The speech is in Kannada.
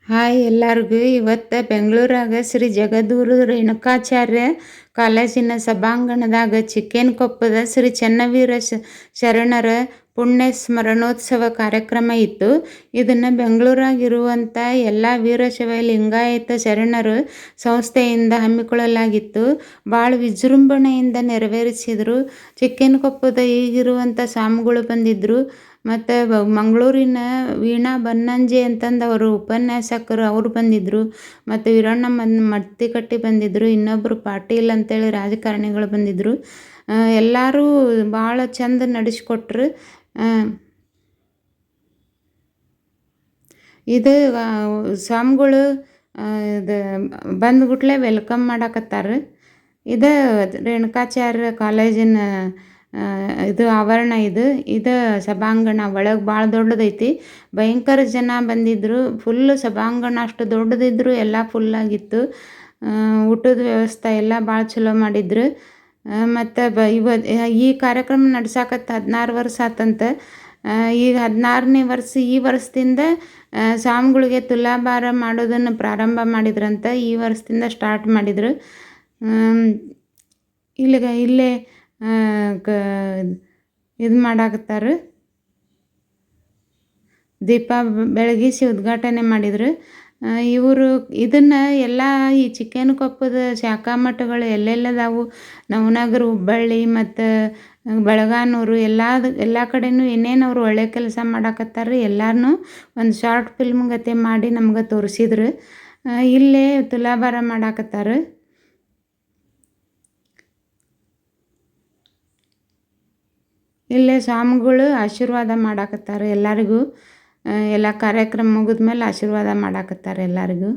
ಹಾಯ್ ಎಲ್ಲರಿಗೂ ಇವತ್ತು ಬೆಂಗಳೂರಾಗ ಶ್ರೀ ಜಗದ್ಗುರು ರೇಣುಕಾಚಾರ್ಯ ಕಾಲೇಜಿನ ಸಭಾಂಗಣದಾಗ ಚಿಕ್ಕೇನಕೊಪ್ಪದ ಶ್ರೀ ಚೆನ್ನವೀರ ಶರಣರ ಪುಣ್ಯ ಸ್ಮರಣೋತ್ಸವ ಕಾರ್ಯಕ್ರಮ ಇತ್ತು. ಇದನ್ನು ಬೆಂಗಳೂರಾಗಿರುವಂಥ ಎಲ್ಲ ವೀರಶೈವ ಲಿಂಗಾಯತ ಶರಣರು ಸಂಸ್ಥೆಯಿಂದ ಹಮ್ಮಿಕೊಳ್ಳಲಾಗಿತ್ತು. ಭಾಳ ವಿಜೃಂಭಣೆಯಿಂದ ನೆರವೇರಿಸಿದರು. ಚಿಕ್ಕೇನಕೊಪ್ಪದ ಈಗಿರುವಂಥ ಸ್ವಾಮಿಗಳು ಬಂದಿದ್ದರು. ಮತ್ತು ಮಂಗಳೂರಿನ ವೀಣಾ ಬನ್ನಂಜೆ ಅಂತಂದು ಅವರು ಉಪನ್ಯಾಸಕರು ಅವರು ಬಂದಿದ್ದರು. ಮತ್ತು ವೀರಣ್ಣ ಮತ್ತಿಕಟ್ಟಿ ಬಂದಿದ್ದರು. ಇನ್ನೊಬ್ಬರು ಪಾಟೀಲ್ ಅಂತೇಳಿ ರಾಜಕಾರಣಿಗಳು ಬಂದಿದ್ದರು. ಎಲ್ಲರೂ ಭಾಳ ಚಂದ ನಡೆಸ್ಕೊಟ್ರು. ಇದು ಸ್ವಾಮಿಗಳು ಇದು ಬಂದ್ಬಿಟ್ಲೆ ವೆಲ್ಕಮ್ ಮಾಡಕತ್ತಾರ. ಇದು ರೇಣುಕಾಚಾರ್ಯ ಕಾಲೇಜಿನ ಇದು ಆವರಣ. ಇದು ಸಭಾಂಗಣ ಒಳಗೆ ಭಾಳ ದೊಡ್ಡದೈತಿ. ಭಯಂಕರ ಜನ ಬಂದಿದ್ದರು. ಫುಲ್ಲು ಸಭಾಂಗಣ ಅಷ್ಟು ದೊಡ್ಡದಿದ್ರು. ಎಲ್ಲ ಫುಲ್ಲಾಗಿತ್ತು. ಊಟದ ವ್ಯವಸ್ಥೆ ಎಲ್ಲ ಭಾಳ ಚಲೋ ಮಾಡಿದ್ರು. ಮತ್ತು ಈ ಕಾರ್ಯಕ್ರಮ ನಡ್ಸಾಕತ್ತು 16 ವರ್ಷ ಆತಂತ. ಈಗ 16ನೇ ವರ್ಷ ಈ ವರ್ಷದಿಂದ ಸ್ವಾಮಿಗಳಿಗೆ ತುಲಾಭಾರ ಮಾಡೋದನ್ನು ಪ್ರಾರಂಭ ಮಾಡಿದ್ರಂತ. ಈ ವರ್ಷದಿಂದ ಸ್ಟಾರ್ಟ್ ಮಾಡಿದರು. ಇಲ್ಲೇ ಇದು ಮಾಡಾಕತ್ತಾರೆ. ದೀಪ ಬೆಳಗಿಸಿ ಉದ್ಘಾಟನೆ ಮಾಡಿದರು. ಇವರು ಇದನ್ನು ಎಲ್ಲ ಈ ಚಿಕ್ಕೇನಕೊಪ್ಪದ ಶಾಖಾ ಮಠಗಳು ಎಲ್ಲೆಲ್ಲದಾವು ನವನಗರ, ಹುಬ್ಬಳ್ಳಿ ಮತ್ತು ಬೆಳಗಾನೂರು ಎಲ್ಲ ಕಡೆಯೂ ಏನೇನು ಅವರು ಒಳ್ಳೆ ಕೆಲಸ ಮಾಡಾಕತ್ತಾರೆ ಎಲ್ಲರನ್ನೂ ಒಂದು ಶಾರ್ಟ್ ಫಿಲ್ಮ್ ಗತೆ ಮಾಡಿ ನಮ್ಗೆ ತೋರಿಸಿದ್ರು. ಇಲ್ಲೇ ತುಲಾಭಾರ ಮಾಡಾಕತ್ತಾರೆ. ಇಲ್ಲೇ ಸ್ವಾಮಿಗಳು ಆಶೀರ್ವಾದ ಮಾಡಾಕತ್ತಾರೆ ಎಲ್ಲರಿಗೂ. ಎಲ್ಲ ಕಾರ್ಯಕ್ರಮ ಮುಗಿದ್ಮೇಲೆ ಆಶೀರ್ವಾದ ಮಾಡಾಕತ್ತಾರೆ ಎಲ್ಲರಿಗೂ.